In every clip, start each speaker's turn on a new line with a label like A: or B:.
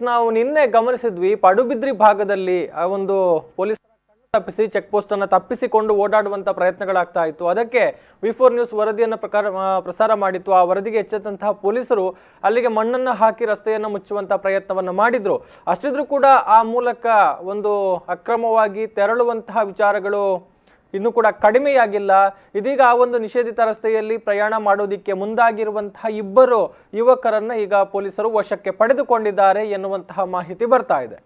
A: ನಾವು ನಿನ್ನೆ ಗಮನಿಸಿದ್ವಿ ಪಡುಬಿದ್ರಿ ಭಾಗದಲ್ಲಿ ಆ ಒಂದು ಪೊಲೀಸರ ಕಣ್ಣು ತಪ್ಪಿಸಿ ಚೆಕ್ ಪೋಸ್ಟ್ ಅನ್ನು ತಪ್ಪಿಸಿಕೊಂಡು ಓಡಾಡುವಂತ ಪ್ರಯತ್ನಗಳಾಗ್ತಾ ಇತ್ತು. ಅದಕ್ಕೆ ವಿ4 ನ್ಯೂಸ್ ವರದಿಯನ್ನು ಪ್ರಸಾರ ಮಾಡಿತ್ತು. ಆ ವರದಿಗೆ ಎಚ್ಚೆತ್ತಂತಹ ಪೊಲೀಸರು ಅಲ್ಲಿಗೆ ಮಣ್ಣನ್ನು ಹಾಕಿ ರಸ್ತೆಯನ್ನು ಮುಚ್ಚುವಂತ ಪ್ರಯತ್ನವನ್ನು ಮಾಡಿದ್ರು. ಅಷ್ಟಿದ್ರೂ ಕೂಡ ಆ ಮೂಲಕ ಒಂದು ಅಕ್ರಮವಾಗಿ ತೆರಳುವಂತಹ ವಿಚಾರಗಳು ಇನ್ನೂ ಕೂಡ ಕಡಿಮೆಯಾಗಿಲ್ಲ. ಇದೀಗ ಆ ಒಂದು ನಿಷೇಧಿತ ರಸ್ತೆಯಲ್ಲಿ ಪ್ರಯಾಣ ಮಾಡೋದಿಕ್ಕೆ ಮುಂದಾಗಿರುವಂತಹ ಇಬ್ಬರು ಯುವಕರನ್ನ ಈಗ ಪೊಲೀಸರು ವಶಕ್ಕೆ ಪಡೆದುಕೊಂಡಿದ್ದಾರೆ ಎನ್ನುವಂತಹ ಮಾಹಿತಿ ಬರ್ತಾ ಇದೆ.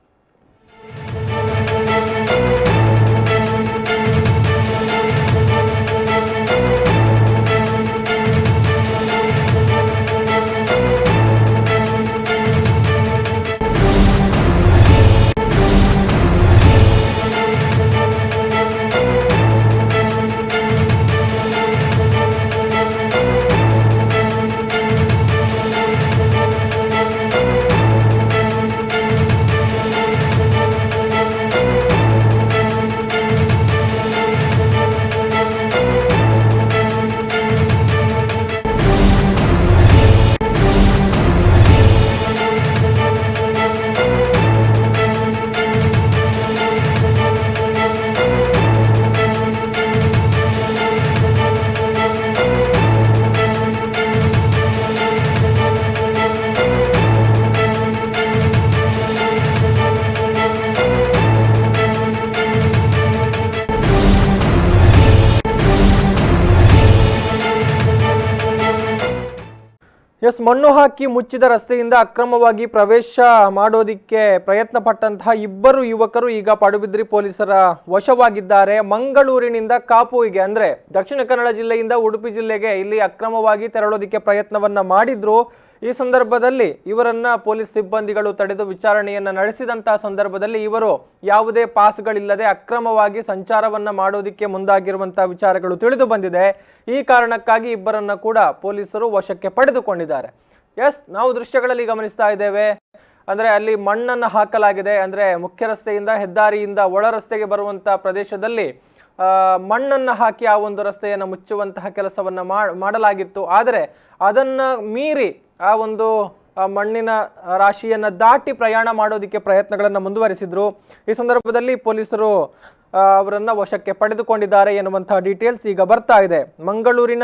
A: ಮಣ್ಣು ಹಾಕಿ ಮುಚ್ಚಿದ ರಸ್ತೆಯಿಂದ ಅಕ್ರಮವಾಗಿ ಪ್ರವೇಶ ಮಾಡೋದಿಕ್ಕೆ ಪ್ರಯತ್ನ ಪಟ್ಟಂತಹ ಇಬ್ಬರು ಯುವಕರು ಈಗ ಪಡುಬಿದ್ರಿ ಪೊಲೀಸರ ವಶವಾಗಿದ್ದಾರೆ. ಮಂಗಳೂರಿನಿಂದ ಕಾಪುವಿಗೆ ಅಂದ್ರೆ ದಕ್ಷಿಣ ಕನ್ನಡ ಜಿಲ್ಲೆಯಿಂದ ಉಡುಪಿ ಜಿಲ್ಲೆಗೆ ಇಲ್ಲಿ ಅಕ್ರಮವಾಗಿ ತೆರಳೋದಿಕ್ಕೆ ಪ್ರಯತ್ನವನ್ನ ಮಾಡಿದ್ರು. ಈ ಸಂದರ್ಭದಲ್ಲಿ ಇವರನ್ನ ಪೊಲೀಸ್ ಸಿಬ್ಬಂದಿಗಳು ತಡೆದು ವಿಚಾರಣೆಯನ್ನ ನಡೆಸಿದಂತಹ ಸಂದರ್ಭದಲ್ಲಿ ಇವರು ಯಾವುದೇ ಪಾಸ್ಗಳಿಲ್ಲದೆ ಅಕ್ರಮವಾಗಿ ಸಂಚಾರವನ್ನ ಮಾಡೋದಿಕ್ಕೆ ಮುಂದಾಗಿರುವಂತಹ ವಿಚಾರಗಳು ತಿಳಿದು ಬಂದಿದೆ. ಈ ಕಾರಣಕ್ಕಾಗಿ ಇಬ್ಬರನ್ನ ಕೂಡ ಪೊಲೀಸರು ವಶಕ್ಕೆ ಪಡೆದುಕೊಂಡಿದ್ದಾರೆ. ನಾವು ದೃಶ್ಯಗಳಲ್ಲಿ ಗಮನಿಸ್ತಾ ಇದ್ದೇವೆ. ಅಂದ್ರೆ ಅಲ್ಲಿ ಮಣ್ಣನ್ನು ಹಾಕಲಾಗಿದೆ. ಅಂದ್ರೆ ಮುಖ್ಯ ರಸ್ತೆಯಿಂದ ಹೆದ್ದಾರಿಯಿಂದ ಒಳ ರಸ್ತೆಗೆ ಬರುವಂತ ಪ್ರದೇಶದಲ್ಲಿ ಮಣ್ಣನ್ನು ಹಾಕಿ ಆ ಒಂದು ರಸ್ತೆಯನ್ನು ಮುಚ್ಚುವಂತಹ ಕೆಲಸವನ್ನ ಮಾಡಲಾಗಿತ್ತು. ಆದರೆ ಅದನ್ನ ಮೀರಿ ಆ ಒಂದು ಮಣ್ಣಿನ ರಾಶಿಯನ್ನ ದಾಟಿ ಪ್ರಯಾಣ ಮಾಡೋದಿಕ್ಕೆ ಪ್ರಯತ್ನಗಳನ್ನ ಮುಂದುವರಿಸಿದ್ರು. ಈ ಸಂದರ್ಭದಲ್ಲಿ ಪೊಲೀಸರು ಅವರನ್ನ ವಶಕ್ಕೆ ಪಡೆದುಕೊಂಡಿದ್ದಾರೆ ಎನ್ನುವಂತಹ ಡೀಟೇಲ್ಸ್ ಈಗ ಬರ್ತಾ ಇದೆ. ಮಂಗಳೂರಿನ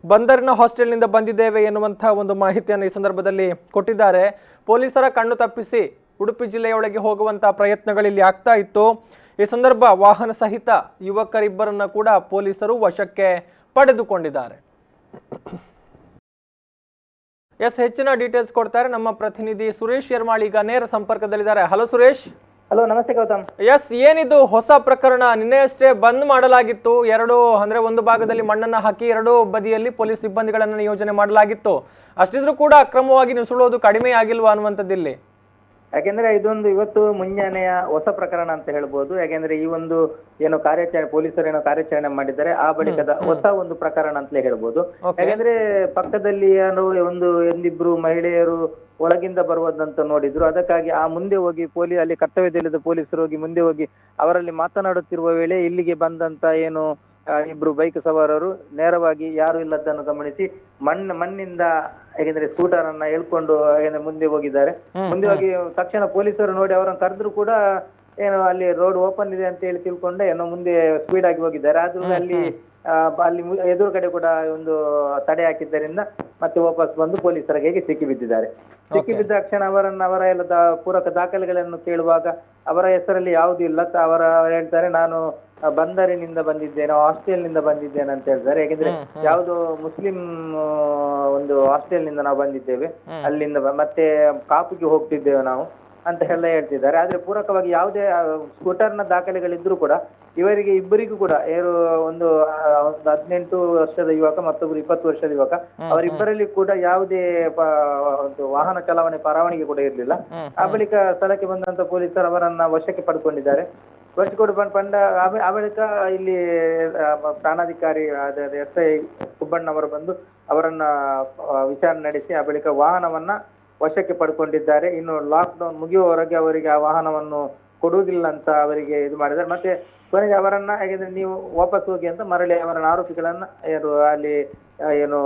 A: ಬಂದರಿನ ಹಾಸ್ಟೆಲ್ನಿಂದ ಬಂದಿದ್ದೇವೆ ಎನ್ನುವಂತಹ ಒಂದು ಮಾಹಿತಿಯನ್ನು ಈ ಸಂದರ್ಭದಲ್ಲಿ ಕೊಟ್ಟಿದ್ದಾರೆ. ಪೊಲೀಸರ ಕಣ್ಣು ತಪ್ಪಿಸಿ ಉಡುಪಿ ಜಿಲ್ಲೆಯೊಳಗೆ ಹೋಗುವಂತಹ ಪ್ರಯತ್ನಗಳಿಲ್ಲಿ ಆಗ್ತಾ ಇತ್ತು. ಈ ಸಂದರ್ಭ ವಾಹನ ಸಹಿತ ಯುವಕರಿಬ್ಬರನ್ನ ಕೂಡ ಪೊಲೀಸರು ವಶಕ್ಕೆ ಪಡೆದುಕೊಂಡಿದ್ದಾರೆ. ಹೆಚ್ಚಿನ ಡೀಟೇಲ್ಸ್ ಕೊಡ್ತಾರೆ ನಮ್ಮ ಪ್ರತಿನಿಧಿ ಸುರೇಶ್ ಯರ್ಮಾಳ್ ಈಗ ನೇರ ಸಂಪರ್ಕದಲ್ಲಿದ್ದಾರೆ. ಹಲೋ ಸುರೇಶ್.
B: ಹಲೋ, ನಮಸ್ತೆ ಗೌತಮ್.
A: ಏನಿದು ಹೊಸ ಪ್ರಕರಣ? ನಿನ್ನೆಯಷ್ಟೇ ಬಂದ್ ಮಾಡಲಾಗಿತ್ತು. ಒಂದು ಭಾಗದಲ್ಲಿ ಮಣ್ಣನ್ನ ಹಾಕಿ ಎರಡು ಬದಿಯಲ್ಲಿ ಪೊಲೀಸ್ ಸಿಬ್ಬಂದಿಗಳನ್ನ ನಿಯೋಜನೆ ಮಾಡಲಾಗಿತ್ತು. ಅಷ್ಟಿದ್ರೂ ಕೂಡ ಅಕ್ರಮವಾಗಿ ನುಸುಳೋದು ಕಡಿಮೆ ಆಗಿಲ್ವಾ ಅನ್ನುವಂಥದ್ದಿಲ್ಲಿ?
B: ಯಾಕೆಂದ್ರೆ ಇದೊಂದು ಇವತ್ತು ಮುಂಜಾನೆಯ ಹೊಸ ಪ್ರಕರಣ ಅಂತ ಹೇಳ್ಬೋದು. ಯಾಕೆಂದ್ರೆ ಈ ಒಂದು ಏನು ಕಾರ್ಯಾಚರಣೆ ಪೊಲೀಸರು ಏನೋ ಕಾರ್ಯಾಚರಣೆ ಮಾಡಿದ್ದಾರೆ, ಆ ಬಳಿಕದ ಹೊಸ ಒಂದು ಪ್ರಕರಣ ಅಂತಲೇ ಹೇಳ್ಬೋದು. ಯಾಕೆಂದ್ರೆ ಪಕ್ಕದಲ್ಲಿ ಏನೋ ಒಂದಿಬ್ರು ಮಹಿಳೆಯರು ಒಳಗಿಂದ ಬರುವುದಂತ ನೋಡಿದ್ರು. ಅದಕ್ಕಾಗಿ ಆ ಮುಂದೆ ಹೋಗಿ ಅಲ್ಲಿ ಕರ್ತವ್ಯದಲ್ಲಿದ್ದ ಪೊಲೀಸರು ಹೋಗಿ ಮುಂದೆ ಹೋಗಿ ಅವರಲ್ಲಿ ಮಾತನಾಡುತ್ತಿರುವ ವೇಳೆ ಇಲ್ಲಿಗೆ ಬಂದಂತ ಏನು ಇಬ್ರು ಬೈಕ್ ಸವಾರರು ನೇರವಾಗಿ ಯಾರು ಇಲ್ಲದನ್ನು ಗಮನಿಸಿ ಮಣ್ಣಿಂದ ಯಾಕೆಂದ್ರೆ ಸ್ಕೂಟರ್ ಅನ್ನ ಎಳ್ಕೊಂಡು ಮುಂದೆ ಹೋಗಿದ್ದಾರೆ. ಮುಂದೆ ಹೋಗಿ ತಕ್ಷಣ ಪೊಲೀಸರು ನೋಡಿ ಅವರನ್ನು ಕರೆದ್ರು ಕೂಡ ಏನು ಅಲ್ಲಿ ರೋಡ್ ಓಪನ್ ಇದೆ ಅಂತ ಹೇಳಿ ತಿಳ್ಕೊಂಡೆ ಏನೋ ಮುಂದೆ ಸ್ಪೀಡ್ ಆಗಿ ಹೋಗಿದ್ದಾರೆ. ಆದ್ರೂ ಅಲ್ಲಿ ಎದುರು ಕಡೆ ಕೂಡ ಒಂದು ತಡೆ ಹಾಕಿದ್ದರಿಂದ ಮತ್ತೆ ವಾಪಸ್ ಬಂದು ಪೊಲೀಸರ ಕೈಗೆ ಸಿಕ್ಕಿ ಬಿದ್ದಿದ್ದಾರೆ. ಸಿಕ್ಕಿ ಬಿದ್ದ ತಕ್ಷಣ ಅವರ ಎಲ್ಲ ಪೂರಕ ದಾಖಲೆಗಳನ್ನು ಕೇಳುವಾಗ ಅವರ ಹೆಸರಲ್ಲಿ ಯಾವುದು ಇಲ್ಲ. ಅವರ ಹೇಳ್ತಾರೆ, ನಾನು ಬಂದರಿನಿಂದ ಬಂದಿದ್ದೇನೆ, ಹಾಸ್ಟೆಲ್ನಿಂದ ಬಂದಿದ್ದೇನೆ ಅಂತ ಹೇಳ್ತಾರೆ. ಯಾಕೆಂದ್ರೆ ಯಾವುದು ಮುಸ್ಲಿಂ ಒಂದು ಹಾಸ್ಟೆಲ್ನಿಂದ ನಾವು ಬಂದಿದ್ದೇವೆ, ಅಲ್ಲಿಂದ ಮತ್ತೆ ಕಾಪುಗೆ ಹೋಗ್ತಿದ್ದೇವೆ ನಾವು ಅಂತ ಎಲ್ಲ ಹೇಳ್ತಿದ್ದಾರೆ. ಆದ್ರೆ ಪೂರಕವಾಗಿ ಯಾವುದೇ ಸ್ಕೂಟರ್ನ ದಾಖಲೆಗಳಿದ್ರು ಕೂಡ ಇಬ್ಬರಿಗೂ ಕೂಡ ಒಂದು 18 ವರ್ಷದ ಯುವಕ ಮತ್ತೊಬ್ರು 20 ವರ್ಷದ ಯುವಕ, ಅವರಿಬ್ಬರಲ್ಲಿ ಕೂಡ ಯಾವುದೇ ಒಂದು ವಾಹನ ಚಲಾವಣೆ ಪರವಾನಗಿ ಕೂಡ ಇರಲಿಲ್ಲ. ಆ ಬಳಿಕ ಸ್ಥಳಕ್ಕೆ ಬಂದಂತ ಪೊಲೀಸರು ಅವರನ್ನ ವಶಕ್ಕೆ ಪಡ್ಕೊಂಡಿದ್ದಾರೆ. ಆ ಬಳಿಕ ಇಲ್ಲಿ ಠಾಣಾಧಿಕಾರಿ SI ಸುಬ್ಬಣ್ಣವರು ಬಂದು ಅವರನ್ನ ವಿಚಾರಣೆ ನಡೆಸಿ ಆ ಬಳಿಕ ವಾಹನವನ್ನ ವಶಕ್ಕೆ ಪಡ್ಕೊಂಡಿದ್ದಾರೆ. ಇನ್ನು ಲಾಕ್ ಡೌನ್ ಮುಗಿಯುವವರೆಗೆ ಅವರಿಗೆ ಆ ವಾಹನವನ್ನು ಕೊಡುವುದಿಲ್ಲ ಅಂತ ಅವರಿಗೆ ಇದು ಮಾಡಿದ್ದಾರೆ. ಮತ್ತೆ ಕೊನೆಗೆ ಅವರನ್ನ ಯಾಕಂದ್ರೆ ನೀವು ವಾಪಸ್ ಹೋಗಿ ಅಂತ ಮರಳಿ ಅವರನ್ನ ಆರೋಪಿಗಳನ್ನ ಏನು ಅಲ್ಲಿ ಏನು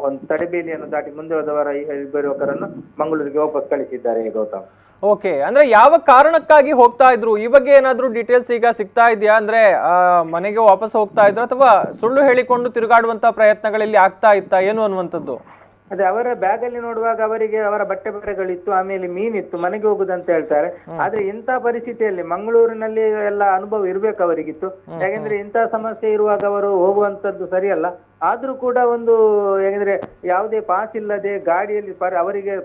B: ಒಂದು ತಡೆಬೇಲಿಯನ್ನು ದಾಟಿ ಮುಂದೆ ಹೋದವರ ಇಬ್ಬರು ಯುವಕರನ್ನು ಮಂಗಳೂರಿಗೆ ವಾಪಸ್ ಕಳಿಸಿದ್ದಾರೆ ಗೌತಮ್.
A: ಓಕೆ, ಅಂದ್ರೆ ಯಾವ ಕಾರಣಕ್ಕಾಗಿ ಹೋಗ್ತಾ ಇದ್ರು ಈ ಬಗ್ಗೆ ಏನಾದ್ರೂ ಡೀಟೇಲ್ಸ್ ಈಗ ಸಿಗ್ತಾ ಇದೆಯಾ? ಅಂದ್ರೆ ಮನೆಗೆ ವಾಪಸ್ ಹೋಗ್ತಾ ಇದ್ರು ಅಥವಾ ಸುಳ್ಳು ಹೇಳಿಕೊಂಡು ತಿರುಗಾಡುವಂತ ಪ್ರಯತ್ನಗಳಲ್ಲಿ ಆಗ್ತಾ ಇತ್ತಾ ಏನು ಅನ್ನುವಂಥದ್ದು?
B: ಅದೇ ಅವರ ಬ್ಯಾಗ್ ಅಲ್ಲಿ ನೋಡುವಾಗ ಅವರಿಗೆ ಅವರ ಬಟ್ಟೆ ಬರೆಗಳಿತ್ತು, ಆಮೇಲೆ ಮೀನಿತ್ತು, ಮನೆಗೆ ಹೋಗುದಂತ ಹೇಳ್ತಾರೆ. ಆದ್ರೆ ಇಂಥ ಪರಿಸ್ಥಿತಿಯಲ್ಲಿ ಮಂಗಳೂರಿನಲ್ಲಿ ಎಲ್ಲ ಅನುಭವ ಇರ್ಬೇಕು ಅವರಿಗಿತ್ತು. ಯಾಕೆಂದ್ರೆ ಇಂಥ ಸಮಸ್ಯೆ ಇರುವಾಗ ಅವರು ಹೋಗುವಂತದ್ದು ಸರಿಯಲ್ಲ. ಆದ್ರೂ ಕೂಡ ಒಂದು ಯಾಕಂದ್ರೆ ಯಾವುದೇ ಪಾಸ್ ಇಲ್ಲದೆ ಗಾಡಿಯಲ್ಲಿ ಅವರಿಗೆ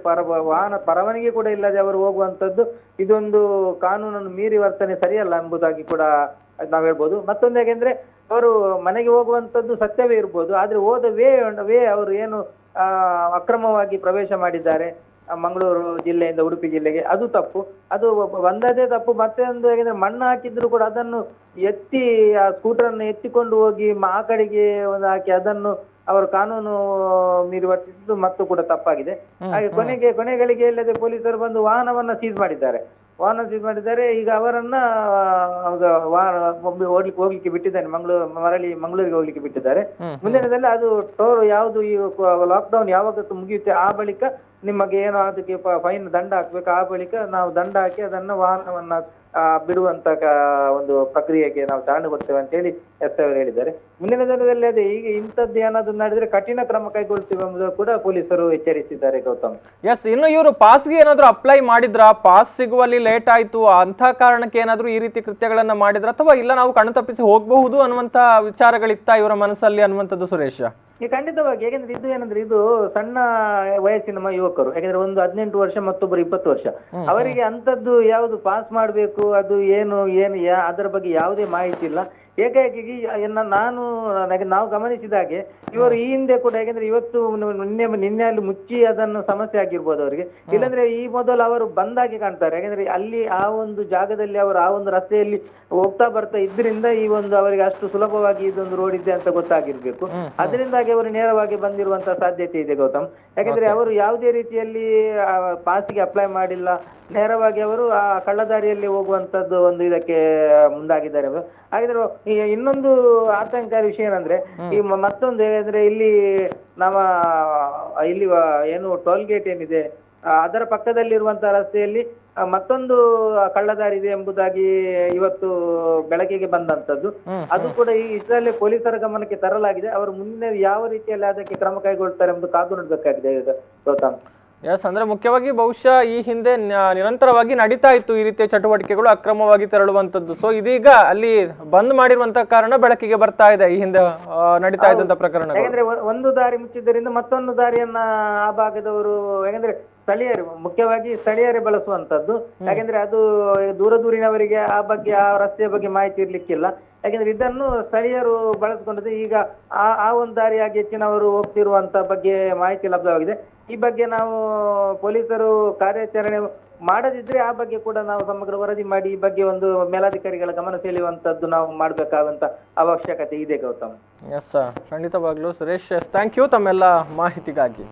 B: ವಾಹನ ಪರವಾನಗಿ ಕೂಡ ಇಲ್ಲದೆ ಅವರು ಹೋಗುವಂತದ್ದು ಇದೊಂದು ಕಾನೂನನ್ನು ಮೀರಿ ವರ್ತನೆ ಸರಿಯಲ್ಲ ಎಂಬುದಾಗಿ ಕೂಡ ನಾವ್ ಹೇಳ್ಬೋದು. ಮತ್ತೊಂದು ಯಾಕೆಂದ್ರೆ ಅವರು ಮನೆಗೆ ಹೋಗುವಂತದ್ದು ಸತ್ಯವೇ ಇರ್ಬೋದು, ಆದ್ರೆ ಹೋದ ವೇ ಅವರು ಏನು ಅಕ್ರಮವಾಗಿ ಪ್ರವೇಶ ಮಾಡಿದ್ದಾರೆ ಮಂಗಳೂರು ಜಿಲ್ಲೆಯಿಂದ ಉಡುಪಿ ಜಿಲ್ಲೆಗೆ, ಅದು ತಪ್ಪು. ಅದು ಒಂದದೇ ತಪ್ಪು. ಮತ್ತೆ ಒಂದು ಯಾಕಂದ್ರೆ ಮಣ್ಣು ಹಾಕಿದ್ರು ಕೂಡ ಅದನ್ನು ಎತ್ತಿ ಆ ಸ್ಕೂಟರ್ ಅನ್ನು ಎತ್ತಿಕೊಂಡು ಹೋಗಿ ಆ ಕಡೆಗೆ ಒಂದು ಹಾಕಿ ಅದನ್ನು ಅವರು ಕಾನೂನು ಮೀರಿ ವರ್ತಿಸಿದ್ದು ಮತ್ತು ಕೂಡ ತಪ್ಪಾಗಿದೆ. ಹಾಗೆ ಕೊನೆಗಳಿಗೆ ಇಲ್ಲದೆ ಪೊಲೀಸರು ಬಂದು ವಾಹನವನ್ನ ಸೀಸ್ ಮಾಡಿದ್ದಾರೆ. ಈಗ ಅವರನ್ನ ಹೋಗ್ಲಿಕ್ಕೆ ಬಿಟ್ಟಿದ್ದಾರೆ, ಮರಳಿ ಮಂಗಳೂರಿಗೆ ಹೋಗ್ಲಿಕ್ಕೆ ಬಿಟ್ಟಿದ್ದಾರೆ. ಮುಂದಿನ ದಿನದಲ್ಲಿ ಅದು ಯಾವುದು ಈ ಲಾಕ್ಡೌನ್ ಯಾವಾಗ ಮುಗಿಯುತ್ತೆ ಆ ಬಳಿಕ ನಿಮಗೆ ಏನೋ ಅದಕ್ಕೆ ಫೈನ್ ದಂಡ ಹಾಕ್ಬೇಕು. ಆ ಬಳಿಕ ನಾವು ದಂಡ ಹಾಕಿ ಅದನ್ನ ವಾಹನವನ್ನ ಬಿಡುವಂತ ಒಂದು ಪ್ರಕ್ರಿಯೆಗೆ ನಾವು ಚಾಲನೆ ಕೊಡ್ತೇವೆ ಅಂತ ಹೇಳಿ ಎಸ್ ಅವರು ಹೇಳಿದ್ದಾರೆ. ಮುಂದಿನ ದಿನದಲ್ಲಿ ಅದೇ ಈಗ ಇಂಥದ್ದು ಏನಾದ್ರು ನಡೆದ್ರೆ ಕಠಿಣ ಕ್ರಮ ಕೈಗೊಳ್ತೀವಿ ಎಂಬುದು ಕೂಡ ಪೊಲೀಸರು ಎಚ್ಚರಿಸಿದ್ದಾರೆ ಗೌತಮ್.
A: ಎಸ್, ಇನ್ನು ಇವರು ಪಾಸ್ಗೆ ಏನಾದ್ರು ಅಪ್ಲೈ ಮಾಡಿದ್ರ? ಪಾಸ್ ಸಿಗುವಲ್ಲಿ ಲೇಟ್ ಆಯ್ತು ಅಂತ ಕಾರಣಕ್ಕೆ ಏನಾದ್ರು ಈ ರೀತಿ ಕೃತ್ಯಗಳನ್ನ ಮಾಡಿದ್ರ ಅಥವಾ ಇಲ್ಲ ನಾವು ಕಣ್ಣು ತಪ್ಪಿಸಿ ಹೋಗಬಹುದು ಅನ್ನುವಂತ ವಿಚಾರಗಳಿತ್ತ ಇವರ ಮನಸ್ಸಲ್ಲಿ ಅನ್ನುವಂಥದ್ದು ಸುರೇಶ್?
B: ಖಂಡಿತವಾಗಿ. ಯಾಕಂದ್ರೆ ಇದು ಸಣ್ಣ ವಯಸ್ಸಿನ ಯುವಕರು. ಯಾಕಂದ್ರೆ ಒಂದು 18 ವರ್ಷ ಮತ್ತೊಬ್ಬರು 20 ವರ್ಷ. ಅವರಿಗೆ ಅಂತದ್ದು ಯಾವುದು ಪಾಸ್ ಮಾಡ್ಬೇಕು ಅದು ಏನು ಅದರ ಬಗ್ಗೆ ಯಾವುದೇ ಮಾಹಿತಿ ಇಲ್ಲ. ಏಕಾಏಕಿ ನಾವು ಗಮನಿಸಿದ ಹಾಗೆ ಇವರು ಈ ಹಿಂದೆ ಕೂಡ ಯಾಕಂದ್ರೆ ಇವತ್ತು ನಿನ್ನೆ ಅಲ್ಲಿ ಮುಚ್ಚಿ ಅದನ್ನು ಸಮಸ್ಯೆ ಆಗಿರ್ಬೋದು ಅವರಿಗೆ. ಇಲ್ಲಾಂದ್ರೆ ಈ ಮೊದಲು ಅವರು ಬಂದಾಗಿ ಕಾಣ್ತಾರೆ. ಯಾಕಂದ್ರೆ ಅಲ್ಲಿ ಆ ಒಂದು ಜಾಗದಲ್ಲಿ ಅವರು ಆ ಒಂದು ರಸ್ತೆಯಲ್ಲಿ ಹೋಗ್ತಾ ಬರ್ತಾ ಇದ್ರಿಂದ ಈ ಒಂದು ಅವರಿಗೆ ಅಷ್ಟು ಸುಲಭವಾಗಿ ಇದೊಂದು ರೋಡ್ ಇದೆ ಅಂತ ಗೊತ್ತಾಗಿರ್ಬೇಕು. ಅದರಿಂದಾಗಿ ಅವರು ನೇರವಾಗಿ ಬಂದಿರುವಂತಹ ಸಾಧ್ಯತೆ ಇದೆ ಗೌತಮ್. ಯಾಕಂದ್ರೆ ಅವರು ಯಾವುದೇ ರೀತಿಯಲ್ಲಿ ಪಾಸಿಗೆ ಅಪ್ಲೈ ಮಾಡಿಲ್ಲ, ನೇರವಾಗಿ ಅವರು ಆ ಕಳ್ಳದಾರಿಯಲ್ಲಿ ಹೋಗುವಂತದ್ದು ಒಂದು ಇದಕ್ಕೆ ಮುಂದಾಗಿದ್ದಾರೆ. ಹಾಗಿದ್ರೆ ಇನ್ನೊಂದು ಆತಂಕಕಾರಿ ವಿಷಯ ಏನಂದ್ರೆ ಈ ಮತ್ತೊಂದು ಏನಂದ್ರೆ ಇಲ್ಲಿ ಏನು ಟೋಲ್ ಗೇಟ್ ಏನಿದೆ ಅದರ ಪಕ್ಕದಲ್ಲಿರುವಂತಹ ರಸ್ತೆಯಲ್ಲಿ ಮತ್ತೊಂದು ಕಳ್ಳದಾರಿ ಇದೆ ಎಂಬುದಾಗಿ ಇವತ್ತು ಬೆಳಕಿಗೆ ಬಂದಂತದ್ದು. ಅದು ಕೂಡ ಈ ಇದರಲ್ಲಿ ಪೊಲೀಸರ ಗಮನಕ್ಕೆ ತರಲಾಗಿದೆ. ಅವರು ಮುಂದೆ ಯಾವ ರೀತಿಯಲ್ಲಿ ಅದಕ್ಕೆ ಕ್ರಮ ಕೈಗೊಳ್ತಾರೆ ಎಂಬುದು ಕಾದು ನೋಡ್ಬೇಕಾಗಿದೆ ಗೌತಮ್.
A: ಎಸ್, ಅಂದ್ರೆ ಮುಖ್ಯವಾಗಿ ಬಹುಶಃ ಈ ಹಿಂದೆ ನಿರಂತರವಾಗಿ ನಡೀತಾ ಇತ್ತು ಈ ರೀತಿಯ ಚಟುವಟಿಕೆಗಳು, ಅಕ್ರಮವಾಗಿ ತೆರಳುವಂತದ್ದು. ಸೊ ಇದೀಗ ಅಲ್ಲಿ ಬಂದ್ ಮಾಡಿರುವಂತ ಕಾರಣ ಬೆಳಕಿಗೆ ಬರ್ತಾ ಇದೆ ಈ ಹಿಂದೆ ನಡೀತಾ ಇದ್ದಂತ ಪ್ರಕರಣ.
B: ಯಾಕಂದ್ರೆ ಒಂದು ದಾರಿ ಮುಚ್ಚಿದ್ದರಿಂದ ಮತ್ತೊಂದು ದಾರಿಯನ್ನ ಆ ಭಾಗದವರು ಯಾಕಂದ್ರೆ ಮುಖ್ಯವಾಗಿ ಸ್ಥಳೀಯರೇ ಬಳಸುವಂತದ್ದು. ಯಾಕಂದ್ರೆ ಅದು ದೂರದೂರಿನವರಿಗೆ ಆ ಬಗ್ಗೆ ಆ ರಸ್ತೆಯ ಬಗ್ಗೆ ಮಾಹಿತಿ ಇರ್ಲಿಕ್ಕಿಲ್ಲ. ಯಾಕಂದ್ರೆ ಇದನ್ನು ಸ್ಥಳೀಯರು ಬಳಸ್ಕೊಂಡಿದ್ದು ಈಗ ಆ ಒಂದು ದಾರಿಯಾಗಿ ಹೆಚ್ಚಿನವರು ಹೋಗ್ತಿರುವಂತ ಬಗ್ಗೆ ಮಾಹಿತಿ ಲಭ್ಯವಾಗಿದೆ. ಈ ಬಗ್ಗೆ ನಾವು ಪೊಲೀಸರು ಕಾರ್ಯಾಚರಣೆ ಮಾಡದಿದ್ರೆ ಆ ಬಗ್ಗೆ ಕೂಡ ನಾವು ಸಮಗ್ರ ವರದಿ ಮಾಡಿ ಈ ಬಗ್ಗೆ ಒಂದು ಮೇಲಾಧಿಕಾರಿಗಳ ಗಮನ ಸೆಳೆಯುವಂತದ್ದು ನಾವು ಮಾಡ್ಬೇಕಾದಂತ ಅವಶ್ಯಕತೆ ಇದೆ ಗೌತಮ್.
A: ಎಸ್, ಖಂಡಿತವಾಗ್ಲೂ ಸುರೇಶ್. ಥ್ಯಾಂಕ್ ಯು ತಮ್ಮೆಲ್ಲ ಮಾಹಿತಿಗಾಗಿ.